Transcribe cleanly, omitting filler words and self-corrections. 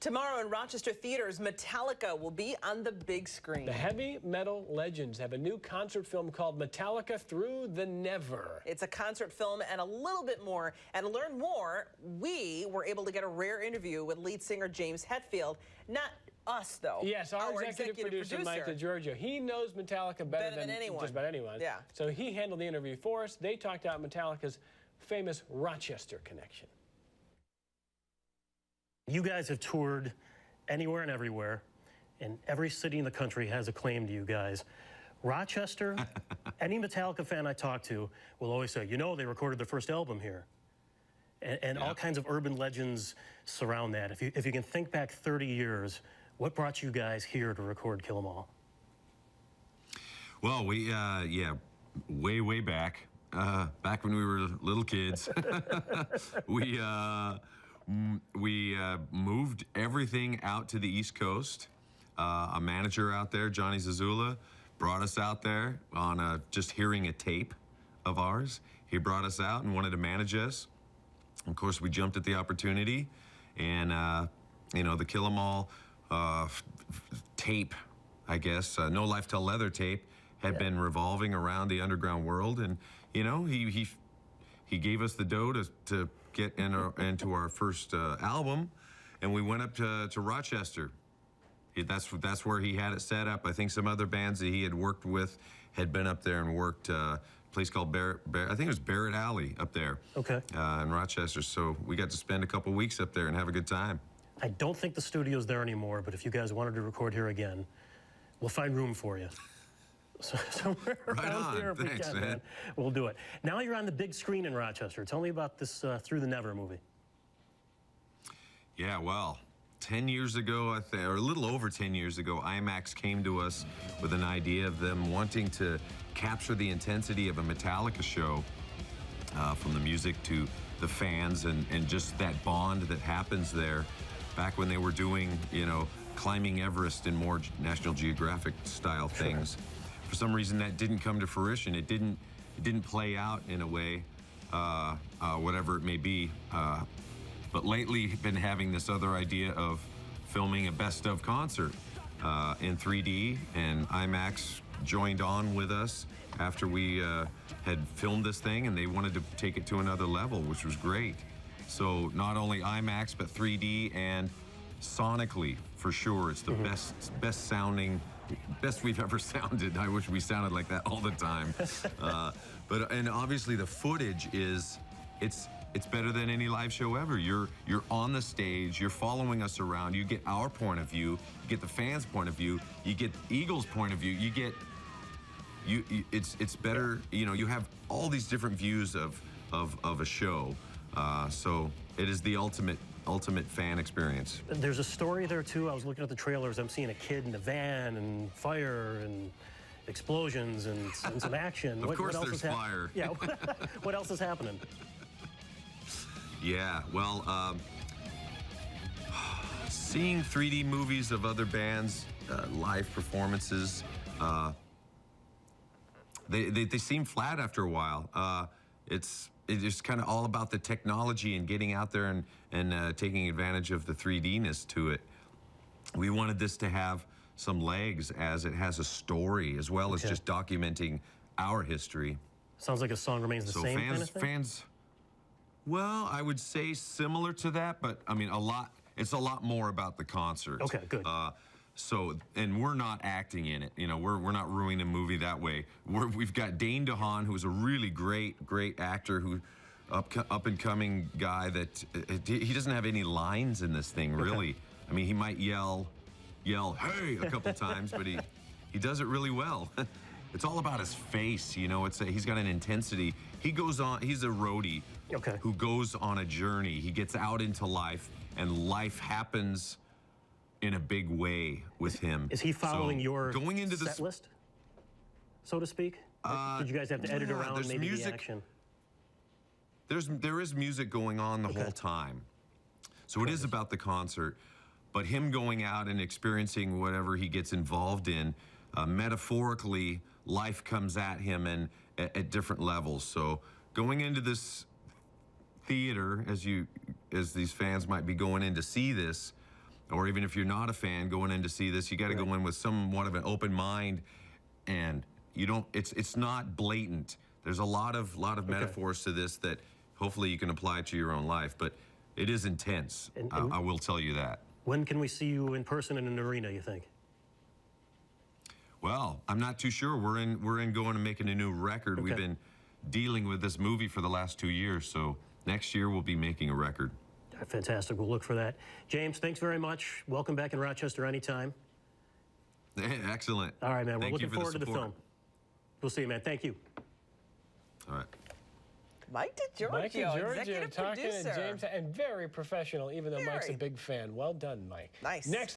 Tomorrow in Rochester theaters, Metallica will be on the big screen. The heavy metal legends have a new concert film called Metallica Through the Never. It's a concert film and a little bit more. And to learn more, we were able to get a rare interview with lead singer James Hetfield. Not us, though. Yes, our executive producer, Mike DiGiorgio. He knows Metallica better than anyone. Just about anyone. Yeah. So he handled the interview for us. They talked out Metallica's famous Rochester connection. You guys have toured anywhere and everywhere, and every city in the country has a claim to you guys. Rochester, any Metallica fan I talk to will always say, you know, they recorded their first album here. And all kinds of urban legends surround that. If you can think back 30 years, what brought you guys here to record Kill 'Em All? Well, we, way back, back when we were little kids, we moved everything out to the East Coast. A manager out there, Johnny Zazula, brought us out there on just hearing a tape of ours. He brought us out and wanted to manage us. Of course, we jumped at the opportunity, and you know, the Kill 'Em All tape, I guess, No Life Till Leather tape, had been revolving around the underground world, and you know, he gave us the dough to get into our first album, and we went up to Rochester. That's where he had it set up. I think some other bands that he had worked with had been up there and worked a place called I think it was Barrett Alley up there. Okay. In Rochester. So we got to spend a couple weeks up there and have a good time. I don't think the studio's there anymore, but if you guys wanted to record here again, we'll find room for you. Somewhere around here, if we can, man. We'll do it. Now you're on the big screen in Rochester. Tell me about this Through the Never movie. Yeah, well, 10 years ago, or a little over 10 years ago, IMAX came to us with an idea of them wanting to capture the intensity of a Metallica show, from the music to the fans, and just that bond that happens there. Back when they were doing, you know, climbing Everest and more National Geographic style things. For some reason, that didn't come to fruition. It didn't play out in a way, whatever it may be. But lately, been having this other idea of filming a best of concert in 3D, and IMAX joined on with us after we had filmed this thing, and they wanted to take it to another level, which was great. So not only IMAX, but 3D and sonically, for sure, it's the best sounding, best we've ever sounded. I wish we sounded like that all the time. And obviously the footage is, it's better than any live show ever. You're on the stage, you're following us around, you get our point of view, you get the fans' point of view, you get Eagles' point of view, you get, it's better, you know, you have all these different views of a show. So it is the ultimate fan experience. There's a story there too. I was looking at the trailers. I'm seeing a kid in a van and fire and explosions and some action. Of course there's fire. Yeah. What else is happening? Yeah, well, seeing 3D movies of other bands, live performances, they seem flat after a while. It's kind of all about the technology and getting out there and taking advantage of the 3D-ness to it. We wanted this to have some legs, as it has a story, as well as just documenting our history. Sounds like A Song Remains the Same kind of thing? Fans, well, I would say similar to that, but I mean, it's a lot more about the concert. Okay, good. So, and we're not acting in it, you know, we're not ruining a movie that way. We've got Dane DeHaan, who's a really great actor, who up and coming guy that he doesn't have any lines in this thing, really. I mean, he might yell, hey, a couple times, but he does it really well. It's all about his face, you know, he's got an intensity. He's a roadie who goes on a journey. He gets out into life, and life happens in a big way with him. Is he following your going into set list, so to speak? Did you guys have to edit around maybe the action? There is music going on the whole time. So it is about the concert, but him going out and experiencing whatever he gets involved in, metaphorically, life comes at him and at different levels. So going into this theater, as these fans might be going in to see this, or even if you're not a fan going in to see this, you got to go in with somewhat of an open mind, and you don't. It's not blatant. There's a lot of metaphors to this that hopefully you can apply to your own life, but it is intense. I will tell you that. When can we see you in person in an arena, you think? Well, I'm not too sure. We're in going and making a new record. Okay. We've been dealing with this movie for the last 2 years, so next year we'll be making a record. Fantastic. We'll look for that. James, thanks very much. Welcome back in Rochester anytime. Excellent. All right, man. We're Thank looking you for forward to the support. film. We'll see you, man. Thank you. All right. Mike DiGiorgio, Mike DiGiorgio executive talking producer. to James, and very professional, even though Mike's a Very. big fan. Well done, Mike. Nice. Next.